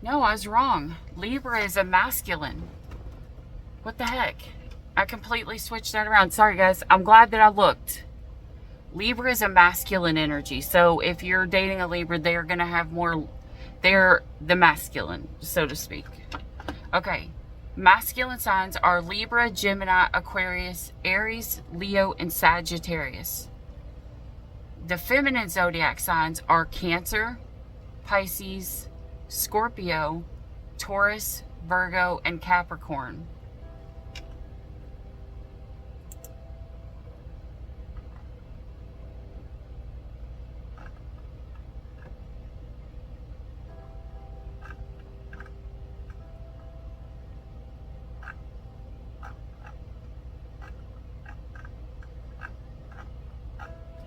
No, I was wrong. Libra is a masculine. What the heck? I completely switched that around. Sorry, guys. I'm glad that I looked. Libra is a masculine energy. So if you're dating a Libra, they're going to have more... They're the masculine, so to speak. Okay. Masculine signs are Libra, Gemini, Aquarius, Aries, Leo, and Sagittarius. The feminine zodiac signs are Cancer, Pisces, Scorpio, Taurus, Virgo, and Capricorn.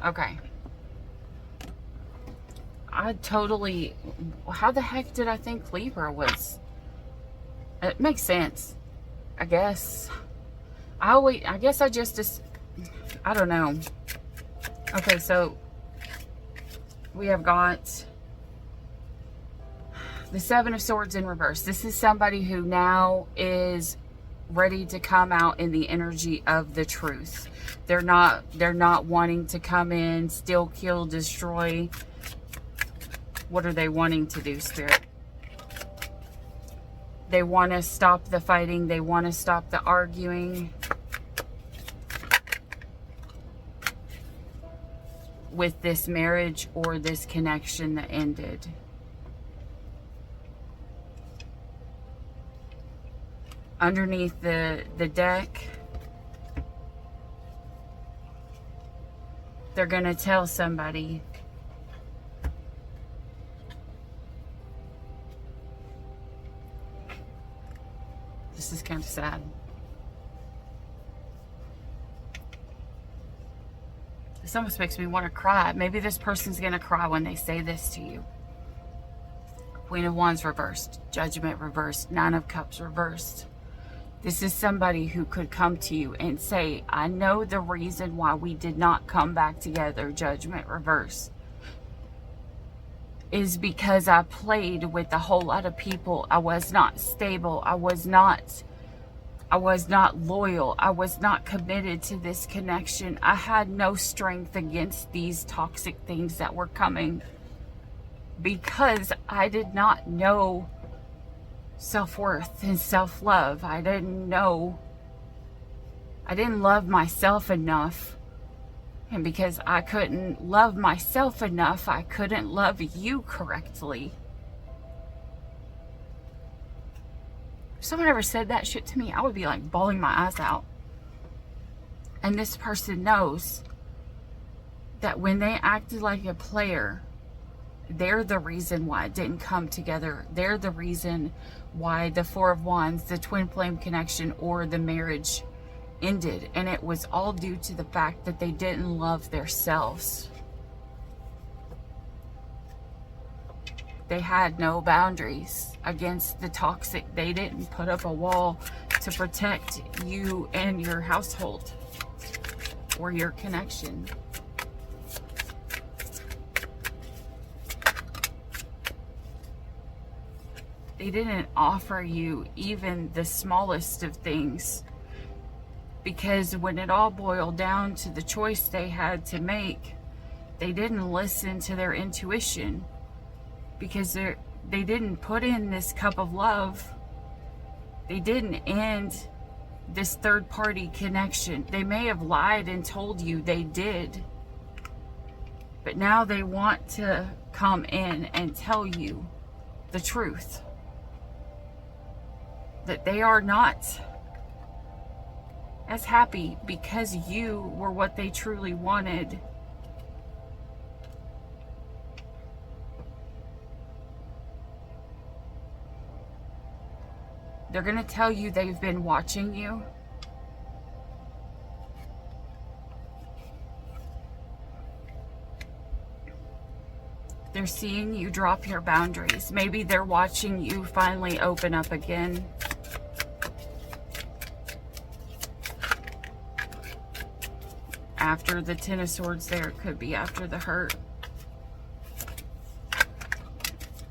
Okay. How the heck did I think Libra was? It makes sense, I guess. I guess I don't know. Okay, so we have got the Seven of Swords in reverse. This is somebody who now is ready to come out in the energy of the truth. They're not wanting to come in, steal, kill, destroy. What are they wanting to do, Spirit? They want to stop the fighting. They want to stop the arguing with this marriage or this connection that ended. Underneath the deck, they're going to tell somebody. This is kind of sad. This almost makes me want to cry. Maybe this person's going to cry when they say this to you. Queen of Wands reversed. Judgment reversed. Nine of Cups reversed. This is somebody who could come to you and say, I know the reason why we did not come back together, Judgment reversed, is because I played with a whole lot of people. I was not stable. I was not loyal. I was not committed to this connection. I had no strength against these toxic things that were coming because I did not know self-worth and self-love. I didn't love myself enough. And because I couldn't love myself enough, I couldn't love you correctly. If someone ever said that shit to me, I would be like bawling my eyes out. And this person knows that when they acted like a player, they're the reason why it didn't come together. They're the reason why the Four of Wands, the twin flame connection, or the marriage ended. And it was all due to the fact that they didn't love themselves. They had no boundaries against the toxic. They didn't put up a wall to protect you and your household or your connection. They didn't offer you even the smallest of things, because when it all boiled down to the choice they had to make, they didn't listen to their intuition, because they didn't put in this cup of love. They didn't end this third-party connection. They may have lied and told you they did, but now they want to come in and tell you the truth. That they are not as happy because you were what they truly wanted. They're going to tell you they've been watching you. They're seeing you drop your boundaries. Maybe they're watching you finally open up again. After the Ten of Swords there, it could be after the hurt.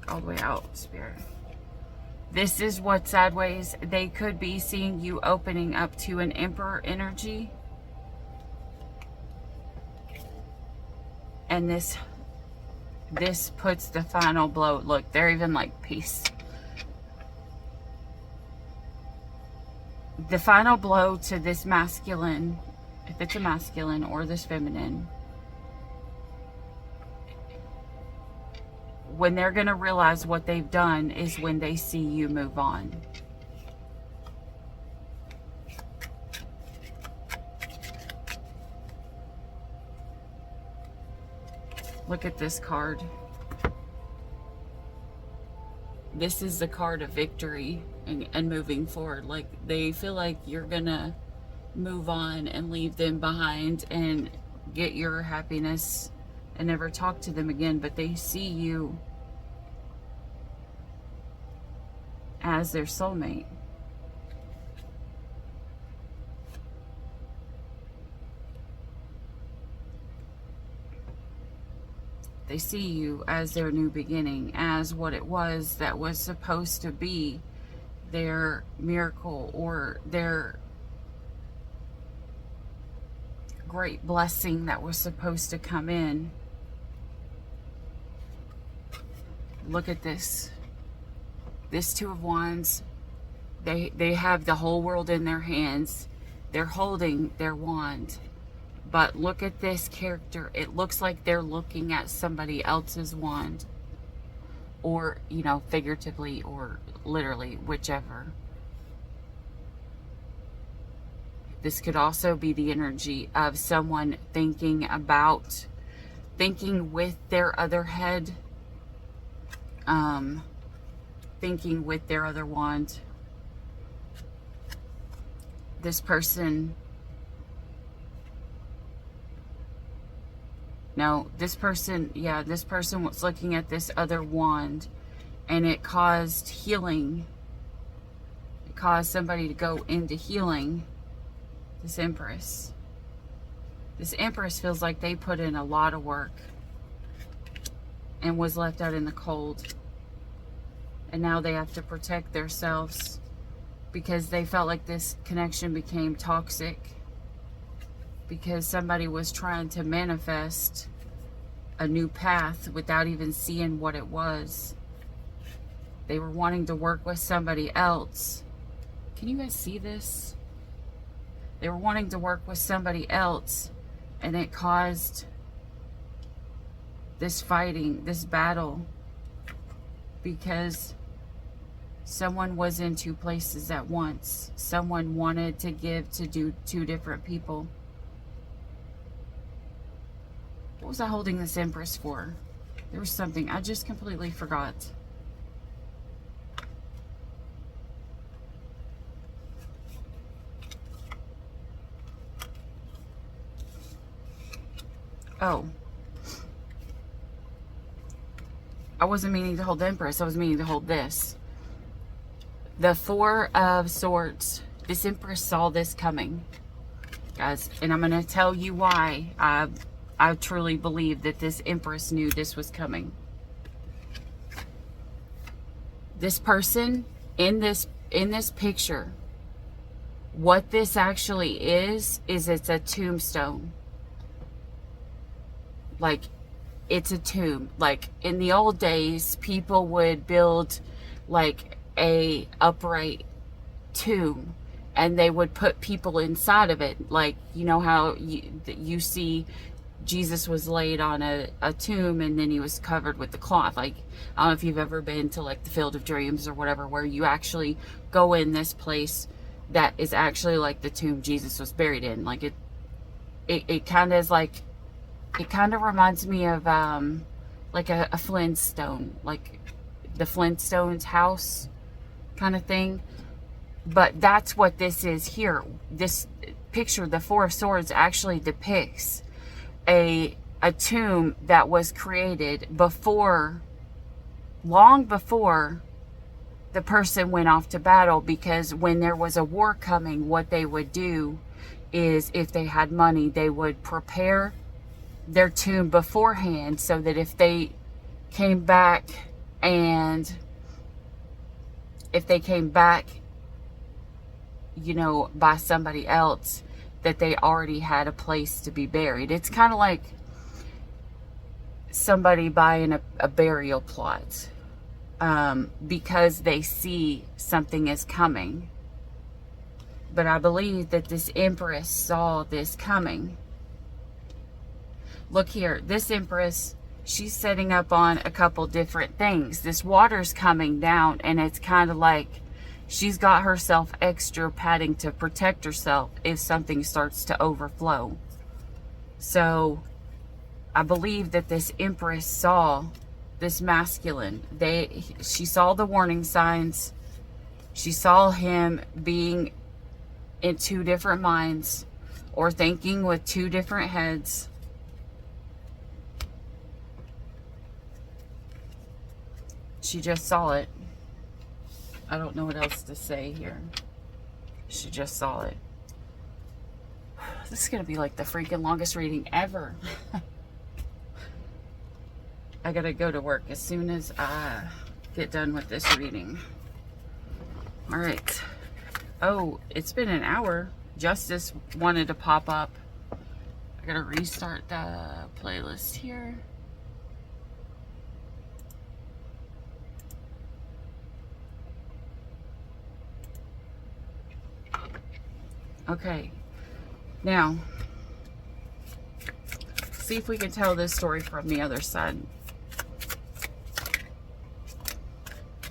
All the way out, Spirit. This is what sideways. They could be seeing you opening up to an Emperor energy. And this puts the final blow. Look, they're even like peace. The final blow to this masculine, if it's a masculine or this feminine, when they're going to realize what they've done is when they see you move on. Look at this card. This is the card of victory and moving forward. Like, they feel like you're gonna move on and leave them behind and get your happiness and never talk to them again, but they see you as their soulmate. They see you as their new beginning, as what it was that was supposed to be their miracle or their great blessing that was supposed to come in. Look at this. This Two of Wands, they have the whole world in their hands. They're holding their wand. But look at this character. It looks like they're looking at somebody else's wand. Or, you know, figuratively or literally, whichever. This could also be the energy of someone thinking with their other head. Thinking with their other wand. This person... No, this person was looking at this other wand, and it caused healing. It caused somebody to go into healing. This Empress. This Empress feels like they put in a lot of work and was left out in the cold. And now they have to protect themselves because they felt like this connection became toxic. Because somebody was trying to manifest a new path without even seeing what it was. They were wanting to work with somebody else. Can you guys see this? They were wanting to work with somebody else, and it caused this fighting, this battle, because someone was in two places at once. Someone wanted to give to two different people. What was I holding this Empress for? There was something. I just completely forgot. Oh. I wasn't meaning to hold the Empress. I was meaning to hold this. The Four of Swords. This Empress saw this coming, guys. And I'm going to tell you why I truly believe that this Empress knew this was coming. This person in this picture, what this actually is it's a tombstone. Like, it's a tomb. Like, in the old days, people would build like a upright tomb, and they would put people inside of it. Like, you know how you see Jesus was laid on a tomb, and then he was covered with the cloth. Like, I don't know if you've ever been to like the Field of Dreams or whatever, where you actually go in this place that is actually like the tomb Jesus was buried in. Like, it kind of is like, it kind of reminds me of like a Flintstone, like the Flintstones house kind of thing. But that's what this is here. This picture, the Four of Swords, actually depicts a tomb that was created long before the person went off to battle, because when there was a war coming, what they would do is, if they had money, they would prepare their tomb beforehand, so that if they came back and if they came back, you know, by somebody else, that they already had a place to be buried. It's kind of like somebody buying a burial plot, because they see something is coming. But I believe that this Empress saw this coming. Look here, this Empress, she's setting up on a couple different things. This water's coming down, and it's kind of like she's got herself extra padding to protect herself if something starts to overflow. So I believe that this Empress saw this masculine. She saw the warning signs. She saw him being in two different minds, or thinking with two different heads. She just saw it. I don't know what else to say here. She just saw it. This is going to be like the freaking longest reading ever. I got to go to work as soon as I get done with this reading. All right. Oh, it's been an hour. Justice wanted to pop up. I got to restart the playlist here. Okay, now, see if we can tell this story from the other side.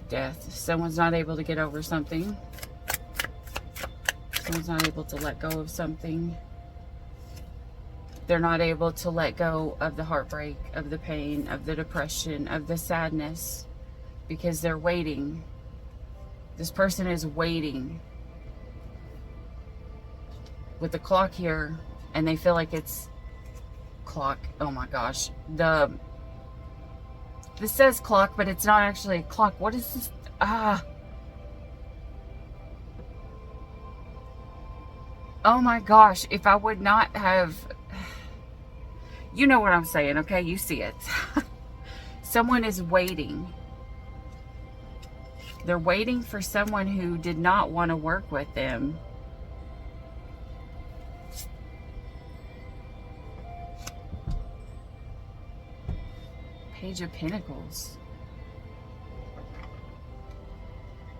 Death. Someone's not able to get over something. Someone's not able to let go of something. They're not able to let go of the heartbreak, of the pain, of the depression, of the sadness, because they're waiting. This person is waiting with the clock here, and they feel like it's clock. Oh my gosh. This says clock, but it's not actually a clock. What is this? Oh my gosh. If I would not have, you know what I'm saying, okay? You see it. Someone is waiting. They're waiting for someone who did not want to work with them. Page of Pentacles.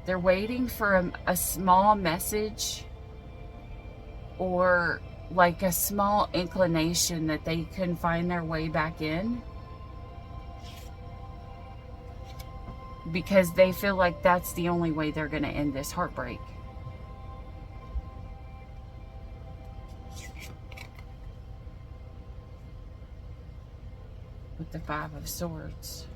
They're waiting for a small message, or like a small inclination that they can find their way back in, because they feel like that's the only way they're going to end this heartbreak. With the Five of Swords.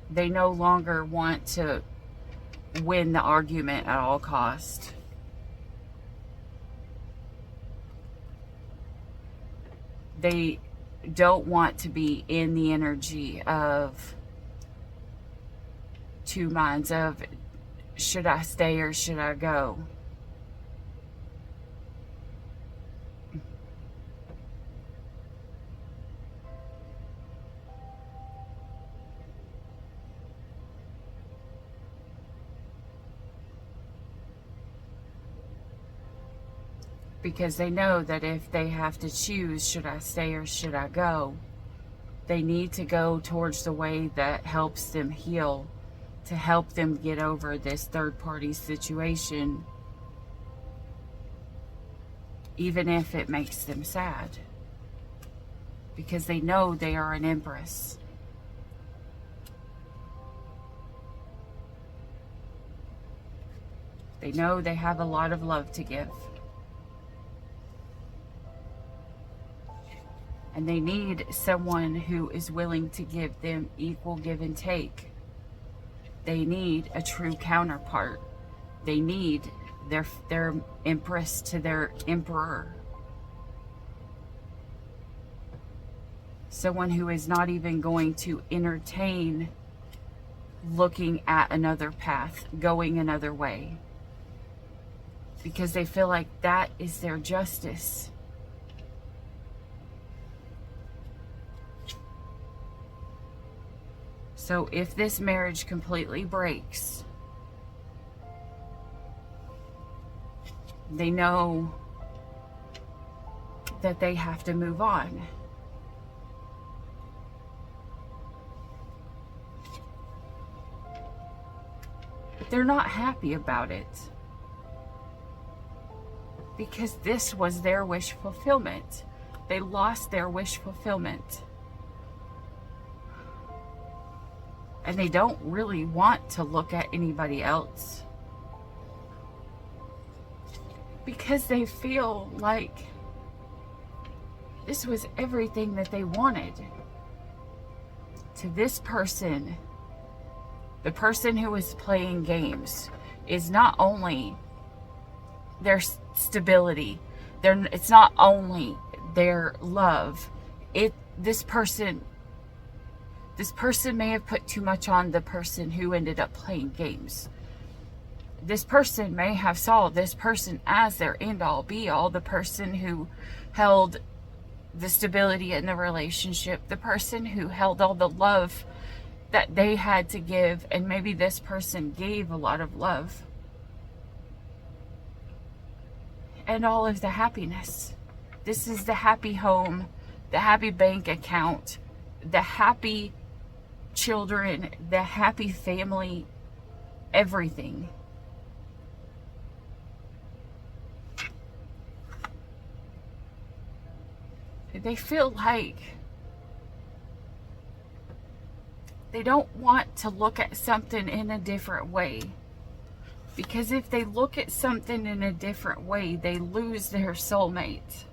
They no longer want to win the argument at all cost. They don't want to be in the energy of two minds of, should I stay or should I go? Because they know that if they have to choose, should I stay or should I go, they need to go towards the way that helps them heal, to help them get over this third-party situation, even if it makes them sad. Because they know they are an Empress. They know they have a lot of love to give. And they need someone who is willing to give them equal give and take. They need a true counterpart. They need their Empress to their Emperor. Someone who is not even going to entertain looking at another path, going another way. Because they feel like that is their justice. So if this marriage completely breaks, they know that they have to move on. But they're not happy about it, because this was their wish fulfillment. They lost their wish fulfillment. And they don't really want to look at anybody else, because they feel like this was everything that they wanted. To this person, the person who is playing games, is not only their stability, it's not only their love. This person may have put too much on the person who ended up playing games. This person may have saw this person as their end all be all, the person who held the stability in the relationship, the person who held all the love that they had to give, and maybe this person gave a lot of love and all of the happiness. This is the happy home, the happy bank account, the happy children, the happy family, everything. They feel like they don't want to look at something in a different way, because if they look at something in a different way, they lose their soulmate.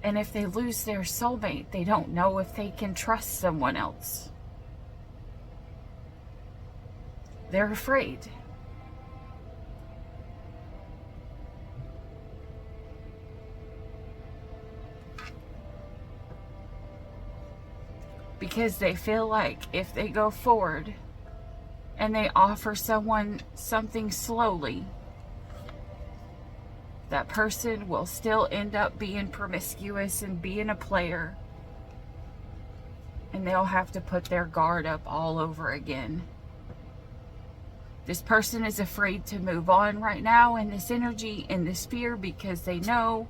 And if they lose their soulmate, they don't know if they can trust someone else. They're afraid. Because they feel like if they go forward and they offer someone something slowly, that person will still end up being promiscuous and being a player, and they'll have to put their guard up all over again. This person is afraid to move on right now in this energy, in this fear, because they know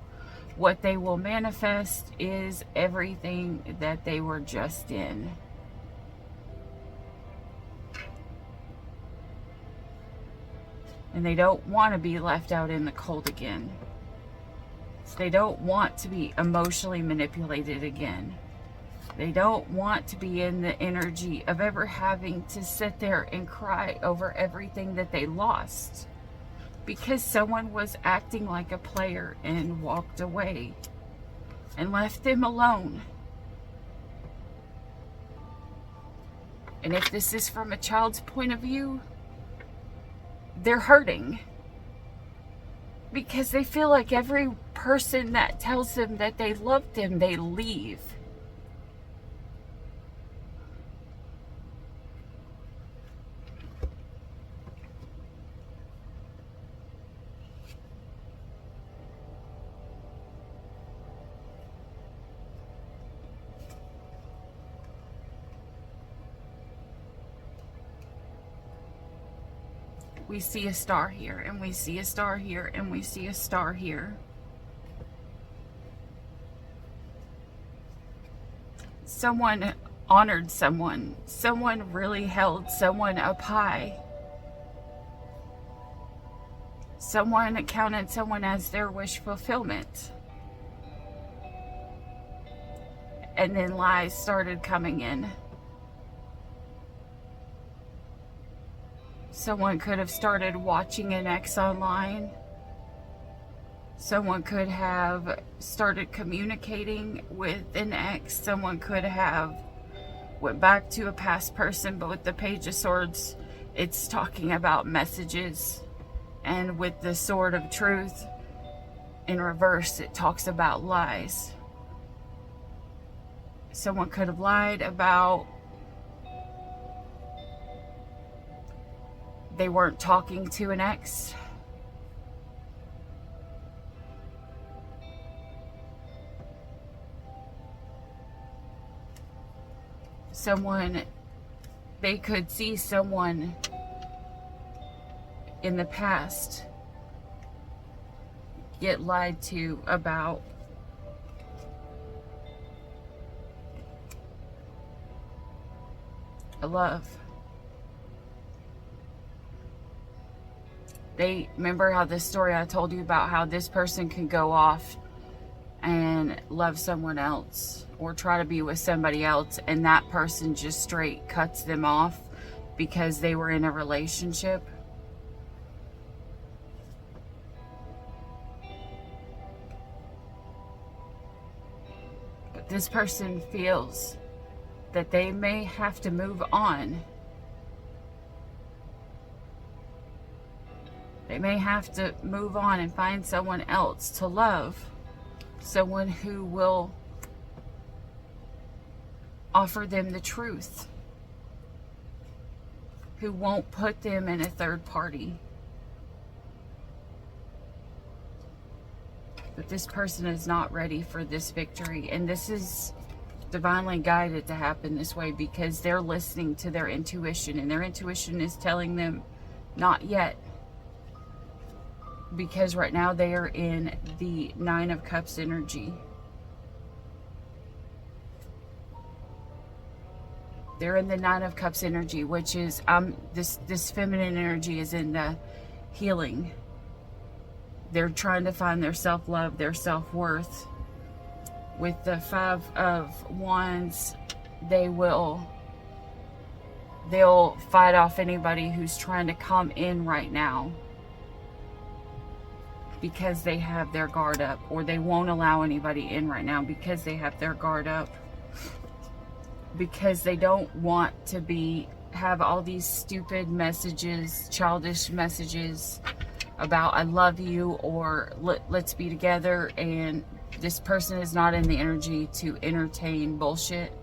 what they will manifest is everything that they were just in. And they don't want to be left out in the cold again. They don't want to be emotionally manipulated again. They don't want to be in the energy of ever having to sit there and cry over everything that they lost, because someone was acting like a player and walked away and left them alone. And if this is from a child's point of view, they're hurting, because they feel like every person that tells them that they love them, they leave. We see a star here, and we see a star here, and we see a star here. Someone honored someone. Someone really held someone up high. Someone counted someone as their wish fulfillment. And then lies started coming in. Someone could have started watching an ex online. Someone could have started communicating with an ex. Someone could have went back to a past person, but with the Page of Swords, it's talking about messages. And with the Sword of Truth in reverse, it talks about lies. Someone could have lied about they weren't talking to an ex. Someone, they could see someone in the past get lied to about a love. They remember how this story I told you about how this person can go off and love someone else or try to be with somebody else, and that person just straight cuts them off because they were in a relationship. But this person feels that they may have to move on. They may have to move on and find someone else to love. Someone who will offer them the truth. Who won't put them in a third party. But this person is not ready for this victory. And this is divinely guided to happen this way because they're listening to their intuition. And their intuition is telling them, not yet. Because right now they are in the 9 of Cups energy. They're in the 9 of Cups energy, which is this feminine energy is in the healing. They're trying to find their self-love, their self-worth. With the 5 of Wands, they'll fight off anybody who's trying to come in right now. Because they have their guard up, or they won't allow anybody in right now because they have their guard up, because they don't want to have all these stupid messages, childish messages about I love you or let's be together, and this person is not in the energy to entertain bullshit.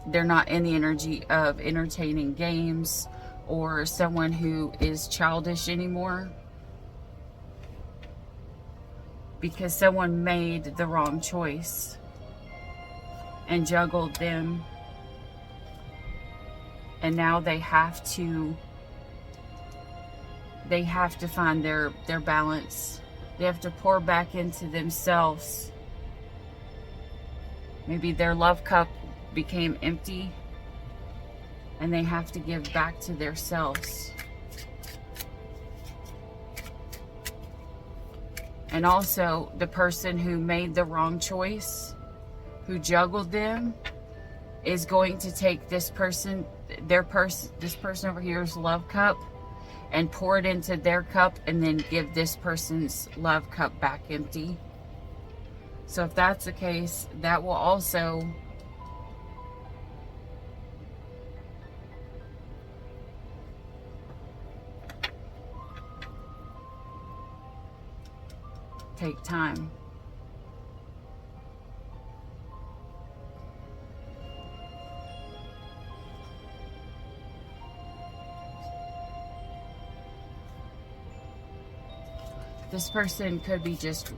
They're not in the energy of entertaining games or someone who is childish anymore. Because someone made the wrong choice and juggled them. And now they have to find their balance. They have to pour back into themselves. Maybe their love cup became empty and they have to give back to themselves. And also, the person who made the wrong choice, who juggled them, is going to take this person over here's love cup and pour it into their cup and then give this person's love cup back empty. So if that's the case, that will also take time. This person could be just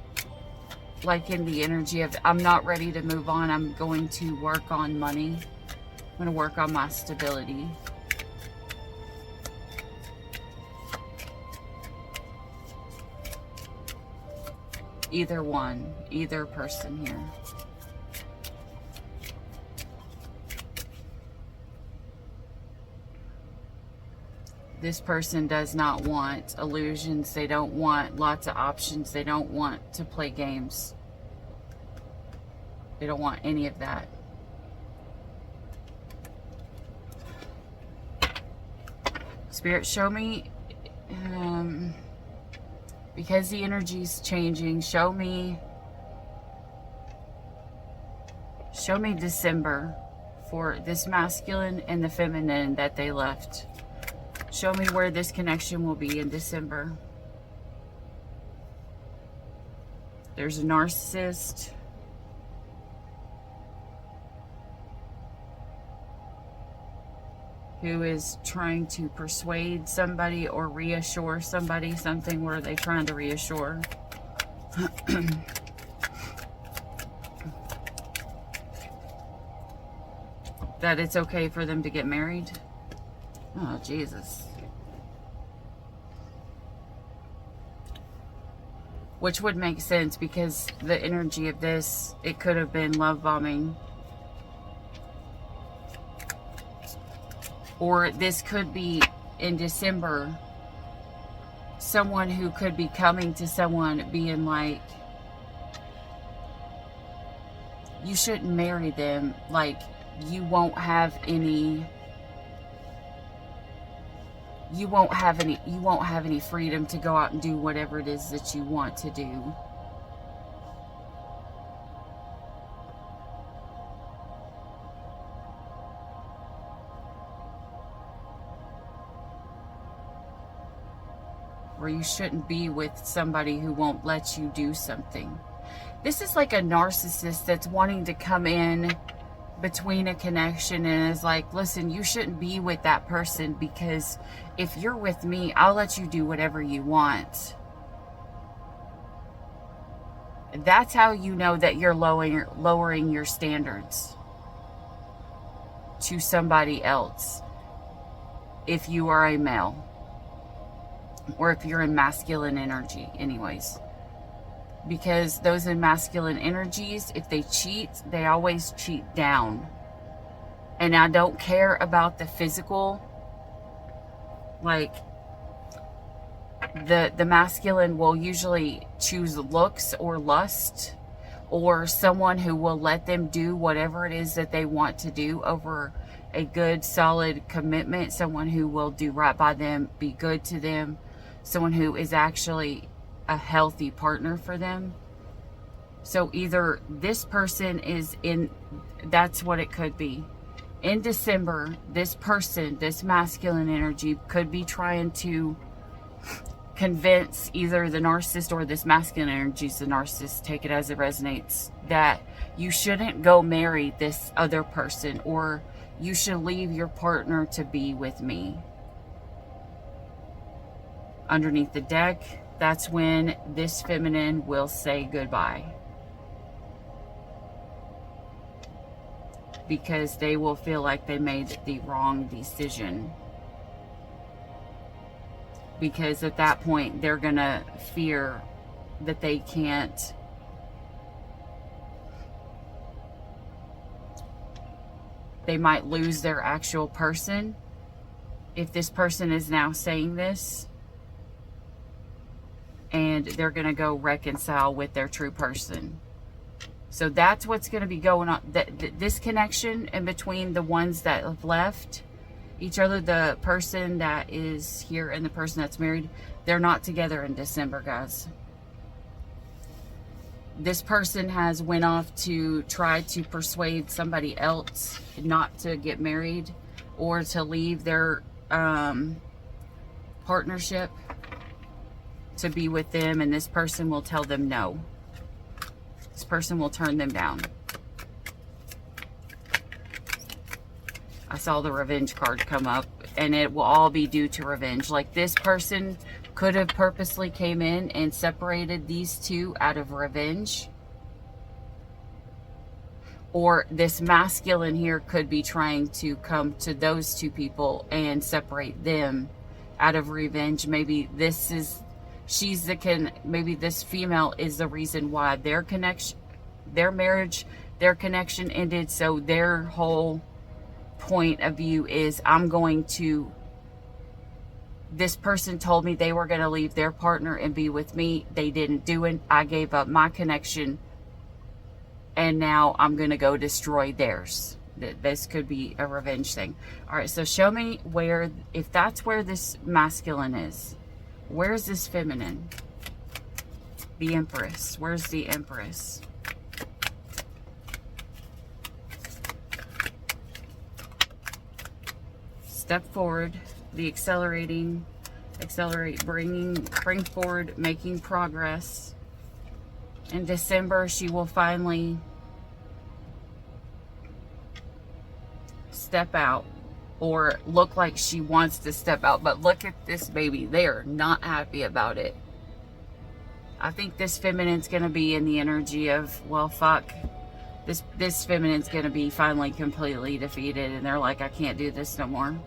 like in the energy of, I'm not ready to move on. I'm going to work on money. I'm going to work on my stability. Either one, either person here. This person does not want illusions. They don't want lots of options. They don't want to play games. They don't want any of that. Spirit, show me, because the energy's changing, show me December for this masculine and the feminine that they left. Show me where this connection will be in December. There's a narcissist. who is trying to persuade somebody or reassure somebody something. Where are they trying to reassure? That it's okay for them to get married? Oh, Jesus. Which would make sense, because the energy of this, it could have been love bombing. Or this could be in December, someone who could be coming to someone being like, you shouldn't marry them. Like, you won't have any freedom to go out and do whatever it is that you want to do. Or you shouldn't be with somebody who won't let you do something. This is like a narcissist that's wanting to come in between a connection and is like, listen, you shouldn't be with that person, because if you're with me, I'll let you do whatever you want. That's how you know that you're lowering your standards to somebody else. If you are a male, or if you're in masculine energy anyways. Because those in masculine energies, if they cheat, they always cheat down. And I don't care about the physical. Like, the masculine will usually choose looks or lust, or someone who will let them do whatever it is that they want to do over a good, solid commitment. Someone who will do right by them, be good to them. Someone who is actually a healthy partner for them. So either this person is in, that's what it could be. In December, this person, this masculine energy, could be trying to convince either the narcissist, or this masculine energy is the narcissist, take it as it resonates, that you shouldn't go marry this other person, or you should leave your partner to be with me. Underneath the deck, that's when this feminine will say goodbye. Because they will feel like they made the wrong decision. Because at that point, they're going to fear that they can't they might lose their actual person if this person is now saying this. And they're going to go reconcile with their true person. So that's what's going to be going on. This connection in between the ones that have left each other, the person that is here and the person that's married, they're not together in December, guys. This person has went off to try to persuade somebody else not to get married, or to leave their partnership, to be with them, and this person will tell them no. This person will turn them down. I saw the revenge card come up, and it will all be due to revenge. Like, this person could have purposely came in and separated these two out of revenge. Or this masculine here could be trying to come to those two people and separate them out of revenge. Maybe this is, maybe this female is the reason why their connection, their marriage, their connection ended. So their whole point of view is, this person told me they were going to leave their partner and be with me. They didn't do it. I gave up my connection, and now I'm going to go destroy theirs. This could be a revenge thing. All right, so show me where, if that's where this masculine is, where's this feminine? The Empress. Where's the Empress? Step forward. The accelerate, bring forward, making progress. In December, she will finally step out, or look like she wants to step out. But look at this baby. They are not happy about it. I think this feminine's going to be in the energy of, well, fuck. This feminine's going to be finally completely defeated. And they're like, I can't do this no more.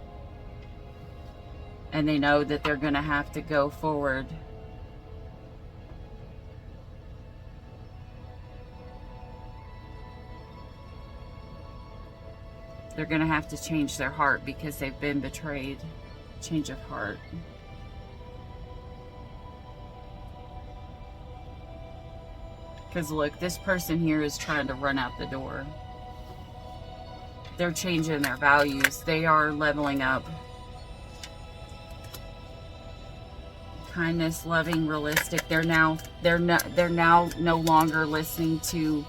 And they know that they're going to have to go forward. They're going to have to change their heart because they've been betrayed. Change of heart. Because look, this person here is trying to run out the door. They're changing their values. They are leveling up. Kindness, loving, realistic. They're now no longer listening to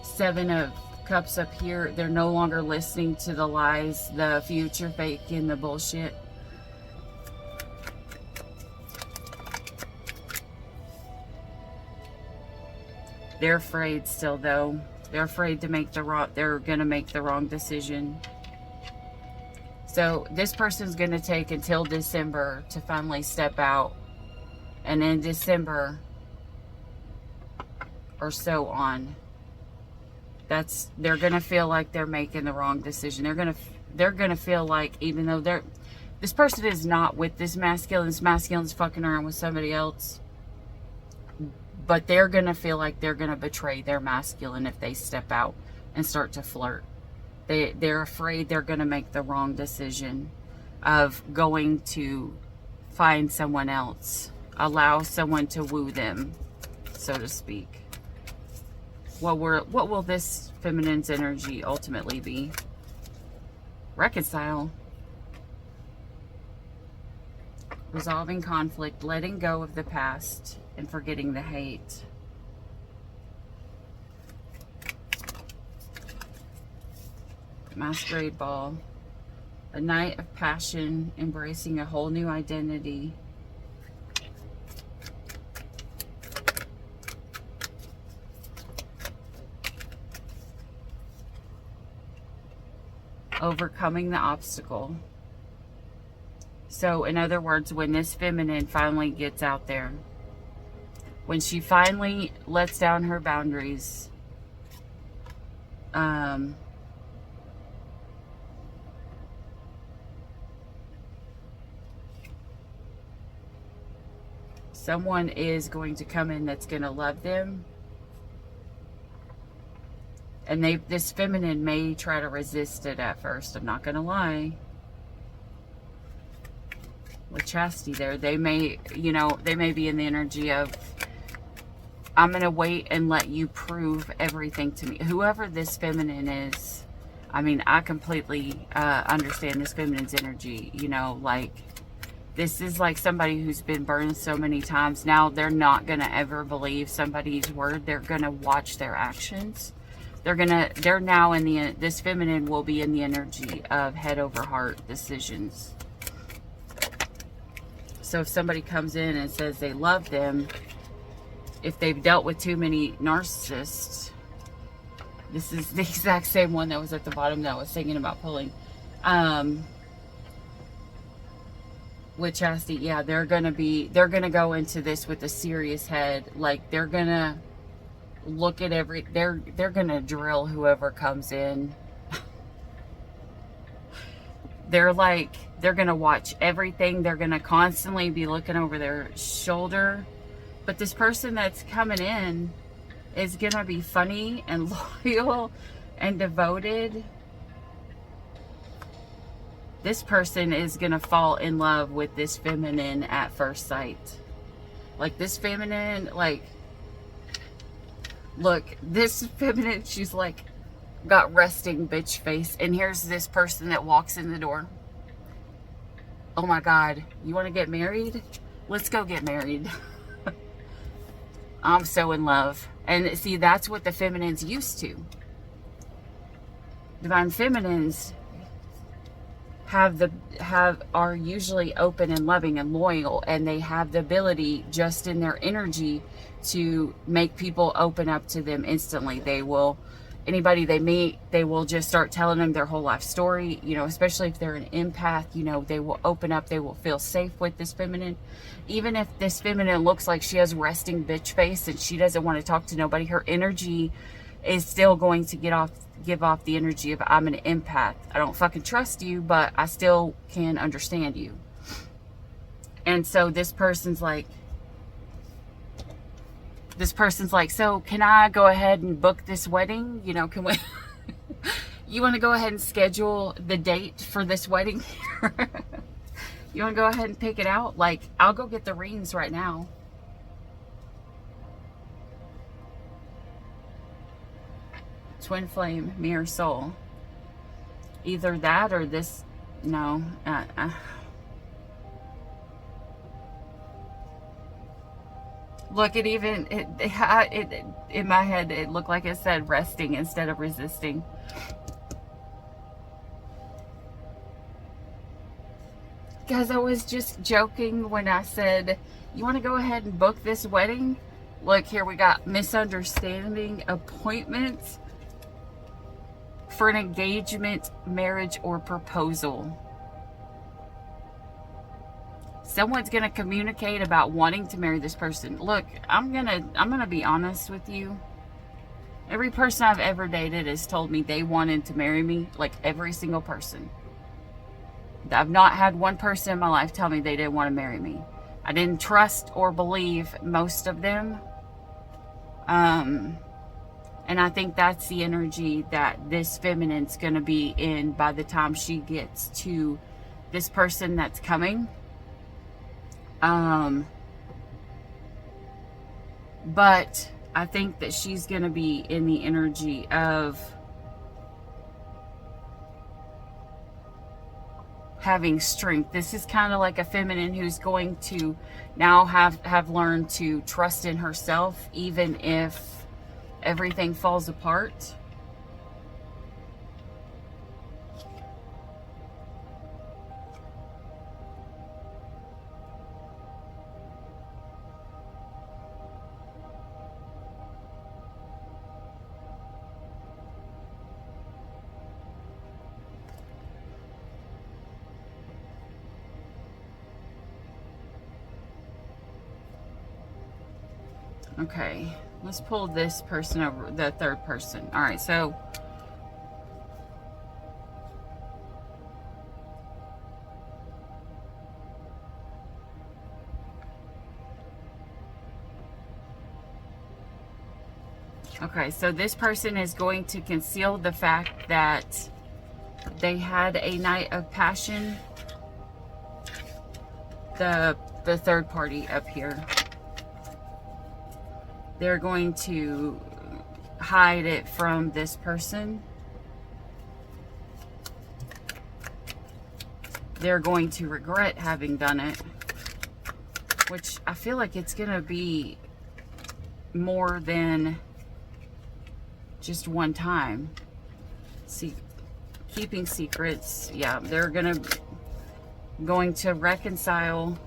Seven of Cups up here. They're no longer listening to the lies, the future fake, and the bullshit. They're afraid still, though. They're afraid to make the wrong. They're gonna make the wrong decision. So this person's gonna take until December to finally step out, and in December or so on, they're gonna feel like they're making the wrong decision. They're gonna feel like, even though this person is not with this masculine's fucking around with somebody else. But they're going to feel like they're going to betray their masculine if they step out and start to flirt. They're afraid they're going to make the wrong decision of going to find someone else. Allow someone to woo them, so to speak. What will this feminine's energy ultimately be? Reconcile. Resolving conflict, letting go of the past, and forgetting the hate. Masquerade ball. A night of passion, embracing a whole new identity. Overcoming the obstacle. So, in other words, when this feminine finally gets out there, when she finally lets down her boundaries, someone is going to come in that's going to love them. And this feminine may try to resist it at first, I'm not going to lie. With chastity there, they may be in the energy of, I'm going to wait and let you prove everything to me. Whoever this feminine is, I mean, I completely understand this feminine's energy. Like, this is like somebody who's been burned so many times. Now they're not going to ever believe somebody's word. They're going to watch their actions. They're now this feminine will be in the energy of head over heart decisions. So if somebody comes in and says they love them, if they've dealt with too many narcissists, this is the exact same one that was at the bottom that I was thinking about pulling. With chastity, yeah, they're gonna go into this with a serious head. Like, they're gonna look at they're gonna drill whoever comes in. They're gonna watch everything. They're gonna constantly be looking over their shoulder. But this person that's coming in is gonna be funny and loyal and devoted. This person is gonna fall in love with this feminine at first sight. Like, this feminine, like, look, this feminine, she's like, got resting bitch face, and here's this person that walks in the door. Oh my God, you want to get married? Let's go get married. I'm so in love. And see, that's what the feminine's used to. Divine feminines are usually open and loving and loyal, and they have the ability just in their energy to make people open up to them instantly. They will Anybody they meet, they will just start telling them their whole life story, you know, especially if they're an empath, you know, they will open up, they will feel safe with this feminine. Even if this feminine looks like she has resting bitch face and she doesn't want to talk to nobody, her energy is still going to give off the energy of, I'm an empath. I don't fucking trust you, but I still can understand you. And so this person's like, so can I go ahead and book this wedding? You know, can we, you want to go ahead and schedule the date for this wedding? You want to go ahead and pick it out? Like, I'll go get the rings right now. Twin flame, mirror soul. Either that or this, no. Look, it even, in my head, it looked like it said resting instead of resisting. Guys, I was just joking when I said, you want to go ahead and book this wedding? Look, here we got misunderstanding, appointments for an engagement, marriage, or proposal. Someone's going to communicate about wanting to marry this person. Look, I'm going to be honest with you. Every person I've ever dated has told me they wanted to marry me. Like, every single person. I've not had one person in my life tell me they didn't want to marry me. I didn't trust or believe most of them. And I think that's the energy that this feminine's going to be in by the time she gets to this person that's coming. But I think that she's going to be in the energy of having strength. This is kind of like a feminine who's going to now have learned to trust in herself, even if everything falls apart. Okay, let's pull this person over, the third person. All right, so this person is going to conceal the fact that they had a night of passion. The third party up here. They're going to hide it from this person. They're going to regret having done it, which I feel like it's going to be more than just one time. See, keeping secrets. Yeah, they're going to reconcile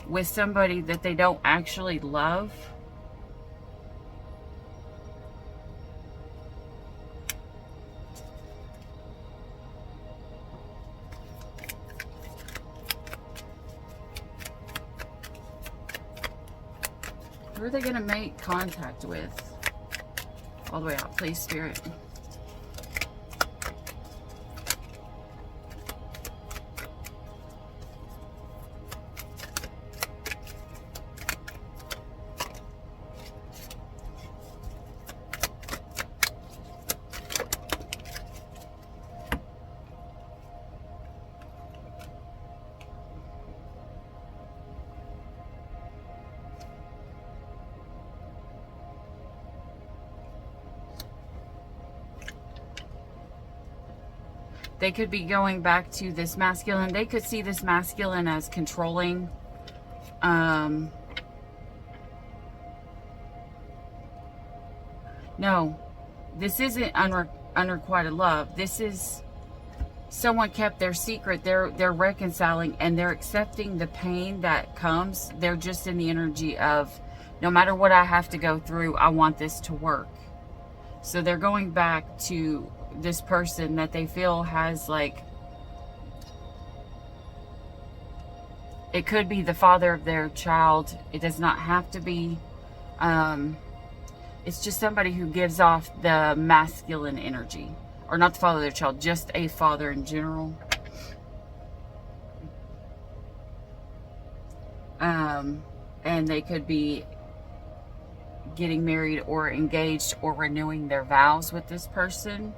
with somebody that they don't actually love. Who are they going to make contact with? All the way out, please, Spirit. They could be going back to this masculine. They could see this masculine as controlling. No, this isn't unrequited love. This is someone kept their secret. They're reconciling and they're accepting the pain that comes. They're just in the energy of, no matter what I have to go through, I want this to work. So they're going back to this person that they feel has, like, it could be the father of their child. It does not have to be. It's just somebody who gives off the masculine energy. Or not the father of their child, just a father in general. And they could be getting married or engaged or renewing their vows with this person.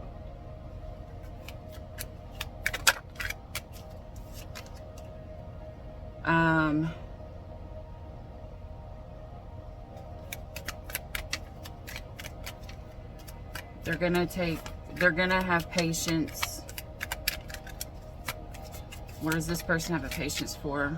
They're gonna have patience. What does this person have a patience for?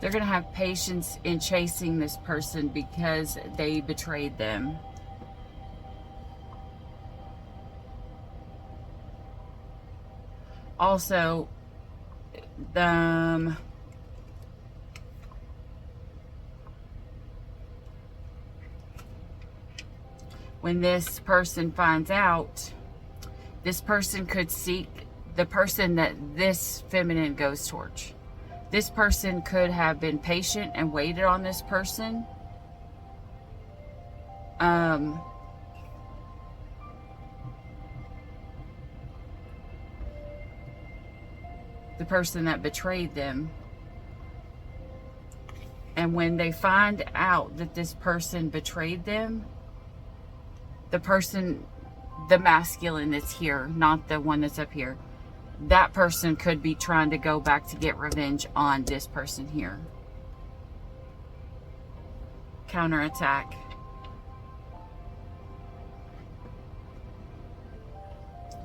They're going to have patience in chasing this person because they betrayed them. Also, when this person finds out, this person could seek the person that this feminine goes towards. This person could have been patient and waited on this person. The person that betrayed them. And when they find out that this person betrayed them, the person, the masculine that's here, not the one that's up here, that person could be trying to go back to get revenge on this person here. Counterattack.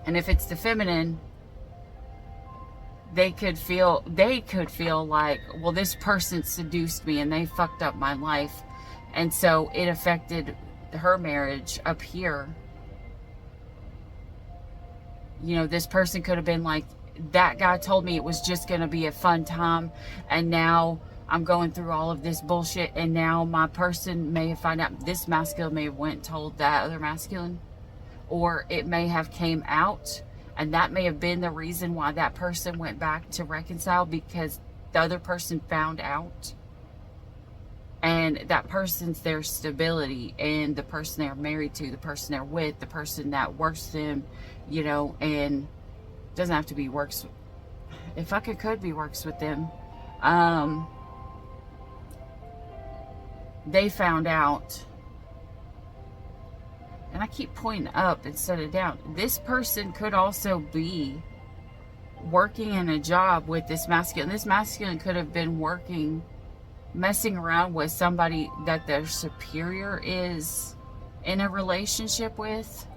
And if it's the feminine, they could feel like, well, this person seduced me and they fucked up my life. And so it affected her marriage up here. You know, this person could have been like, that guy told me it was just going to be a fun time, and now I'm going through all of this bullshit, and now my person may have found out, this masculine may have went and told that other masculine, or it may have came out, and that may have been the reason why that person went back to reconcile, because the other person found out. And that person's their stability, and the person they're married to, the person they're with, the person that works them, you know, and doesn't have to be works. It fucking could be works with them. They found out, and I keep pointing up instead of down. This person could also be working in a job with this masculine. This masculine could have been working, messing around with somebody that their superior is in a relationship with,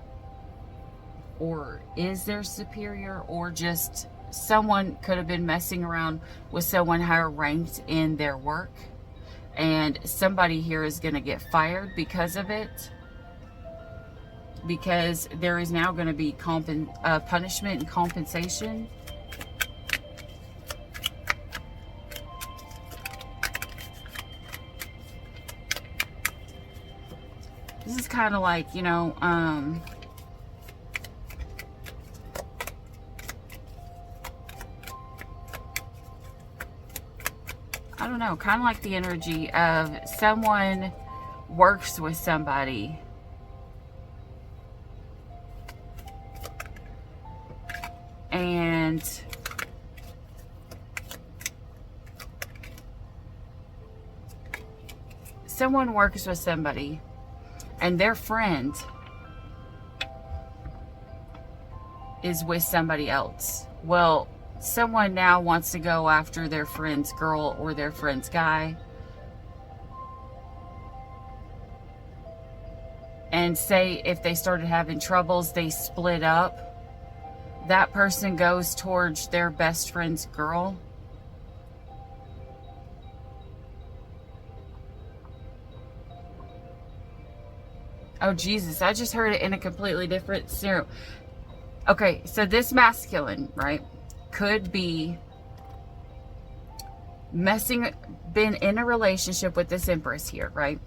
or is their superior, or just someone could have been messing around with someone higher ranked in their work, and somebody here is going to get fired because of it, because there is now going to be punishment and compensation. This is kind of like, you know, I don't know, kind of like the energy of someone works with somebody and and their friend is with somebody else. Well, someone now wants to go after their friend's girl or their friend's guy and say if they started having troubles, they split up. That person goes towards their best friend's girl. Oh, Jesus, I just heard it in a completely different scenario. Okay, so this masculine, right, could be been in a relationship with this empress here, right?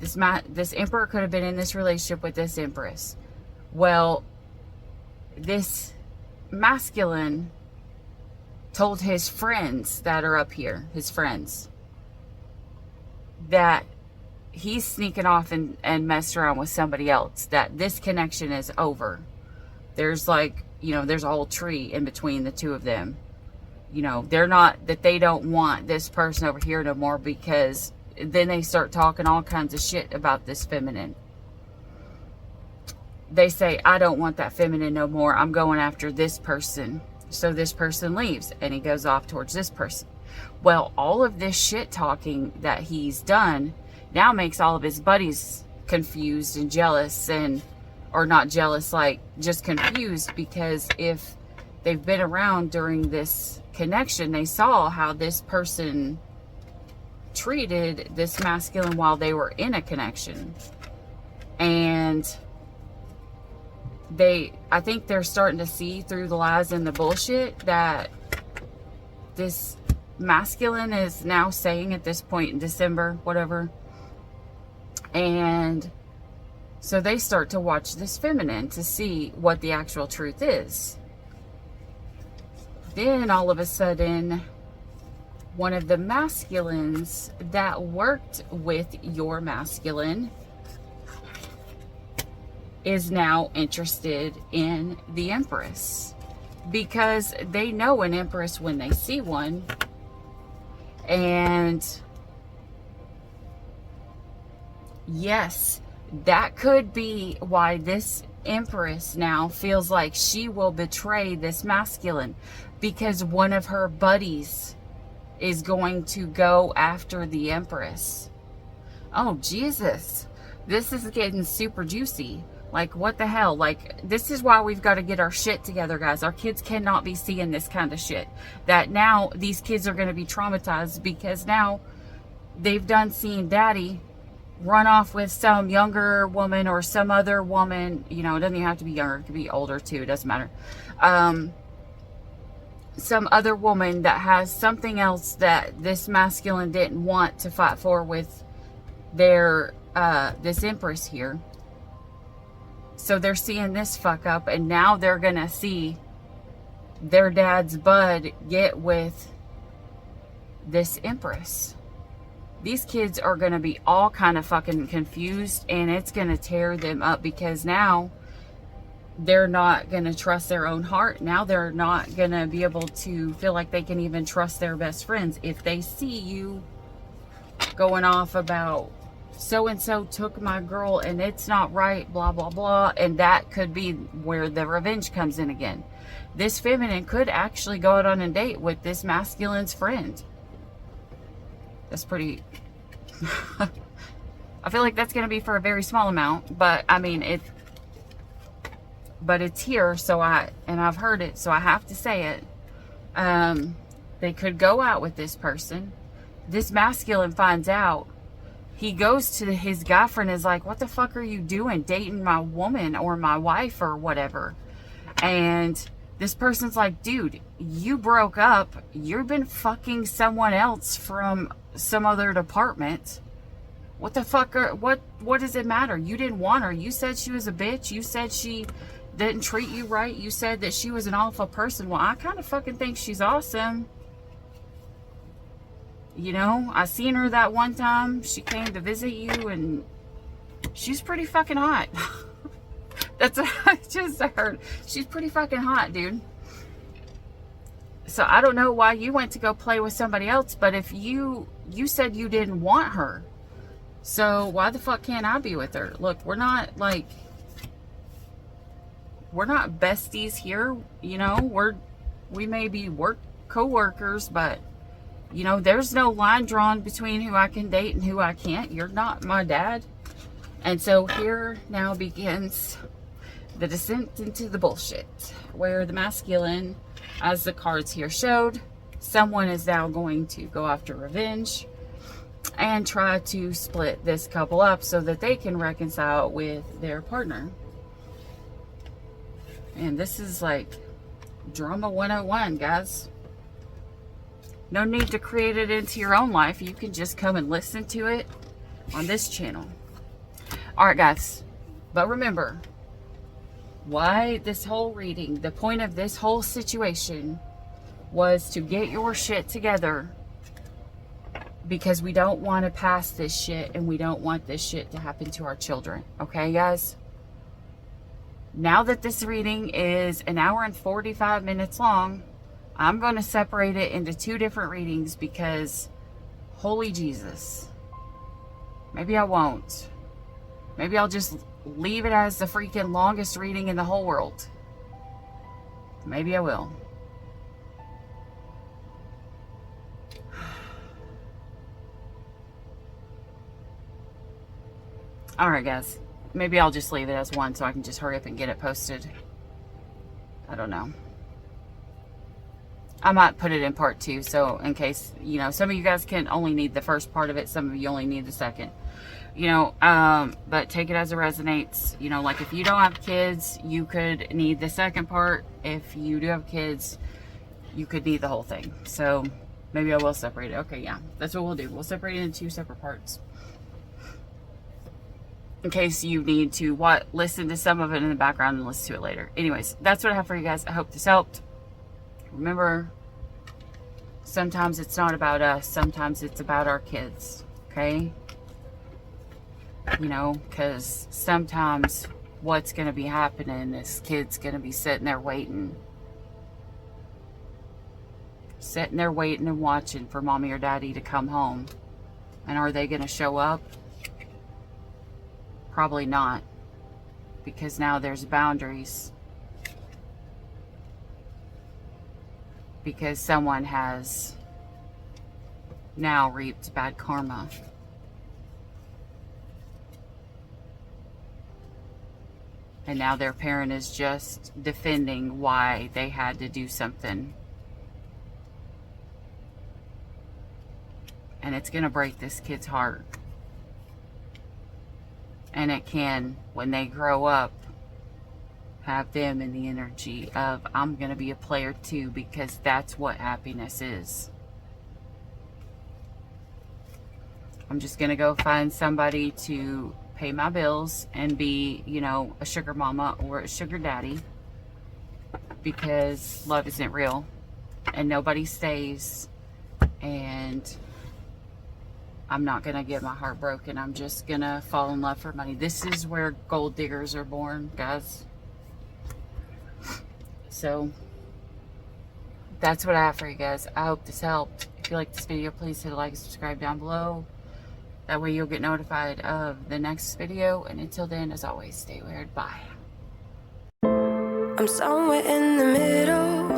This emperor could have been in this relationship with this empress. Well, this masculine told his friends that are up here, his friends, that he's sneaking off and messed around with somebody else, that this connection is over. There's like, you know, there's a whole tree in between the two of them. You know, that they don't want this person over here no more, because then they start talking all kinds of shit about this feminine. They say, I don't want that feminine no more. I'm going after this person. So this person leaves and he goes off towards this person. Well, all of this shit talking that he's done now makes all of his buddies confused and jealous, or not jealous, like just confused, because if they've been around during this connection, they saw how this person treated this masculine while they were in a connection. And I think they're starting to see through the lies and the bullshit that this masculine is now saying at this point in December, whatever. And so they start to watch this feminine to see what the actual truth is. Then all of a sudden, one of the masculines that worked with your masculine is now interested in the empress, because they know an empress when they see one. And yes, that could be why this empress now feels like she will betray this masculine, because one of her buddies is going to go after the empress. Oh, Jesus. This is getting super juicy. Like, what the hell? Like, this is why we've got to get our shit together, guys. Our kids cannot be seeing this kind of shit. That now these kids are going to be traumatized, because now they've done seeing daddy run off with some younger woman or some other woman. You know, it doesn't even have to be younger. It could be older too. It doesn't matter. Some other woman that has something else that this masculine didn't want to fight for with their this empress here. So they're seeing this fuck up, and now they're gonna see their dad's bud get with this empress. These kids are gonna be all kind of fucking confused, and it's gonna tear them up, because now they're not gonna trust their own heart. Now they're not gonna be able to feel like they can even trust their best friends if they see you going off about so-and-so took my girl and it's not right, blah, blah, blah. And that could be where the revenge comes in again. This feminine could actually go out on a date with this masculine's friend. That's pretty... I feel like that's going to be for a very small amount, but I mean, it's here, so I've heard it, so I have to say it. They could go out with this person. This masculine finds out. He goes to his guy friend and is like, what the fuck are you doing dating my woman or my wife or whatever? And this person's like, dude, you broke up. You've been fucking someone else from some other department. What the fuck what does it matter? You didn't want her. You said she was a bitch. You said she didn't treat you right. You said that she was an awful person. Well, I kind of fucking think she's awesome. You know, I seen her that one time. She came to visit you, and she's pretty fucking hot. That's what I just heard. She's pretty fucking hot, dude. So I don't know why you went to go play with somebody else, but if you said you didn't want her, so why the fuck can't I be with her? Look, we're not we're not besties here. You know, we may be co-workers, but you know, there's no line drawn between who I can date and who I can't. You're not my dad. And so here now begins the descent into the bullshit, where the masculine, as the cards here showed, someone is now going to go after revenge and try to split this couple up so that they can reconcile with their partner. And this is like drama 101, guys. No need to create it into your own life. You can just come and listen to it on this channel. All right, guys. But remember, why this whole reading, the point of this whole situation was to get your shit together, because we don't want to pass this shit and we don't want this shit to happen to our children. Okay, guys? Now that this reading is an hour and 45 minutes long, I'm going to separate it into 2 different readings because, holy Jesus. Maybe I won't. Maybe I'll just leave it as the freaking longest reading in the whole world. Maybe I will. Alright, guys. Maybe I'll just leave it as one so I can just hurry up and get it posted. I don't know. I might put it in part 2, so in case, you know, some of you guys can only need the first part of it, some of you only need the second. You know, but take it as it resonates. You know, like if you don't have kids, you could need the second part. If you do have kids, you could need the whole thing. So maybe I will separate it. Okay, yeah, that's what we'll do. We'll separate it into 2 separate parts, in case you need to listen to some of it in the background and listen to it later. Anyways, that's what I have for you guys. I hope this helped. Remember, sometimes it's not about us. Sometimes it's about our kids. Okay? You know, because sometimes what's going to be happening is kids going to be sitting there waiting. Sitting there waiting and watching for mommy or daddy to come home. And are they going to show up? Probably not. Because now there's boundaries. Because someone has now reaped bad karma. And now their parent is just defending why they had to do something. And it's going to break this kid's heart. And it can, when they grow up, have them in the energy of, I'm going to be a player too, because that's what happiness is. I'm just going to go find somebody to pay my bills and be, you know, a sugar mama or a sugar daddy, because love isn't real and nobody stays, and I'm not going to get my heart broken. I'm just going to fall in love for money. This is where gold diggers are born, guys. So that's what I have for you guys. I hope this helped. If you like this video, please hit a like and subscribe down below. That way you'll get notified of the next video. And until then, as always, stay weird. Bye. I'm somewhere in the middle,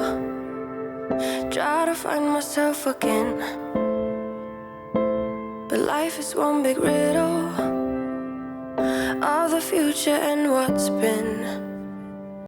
try to find myself again, but life is one big riddle of the future and what's been.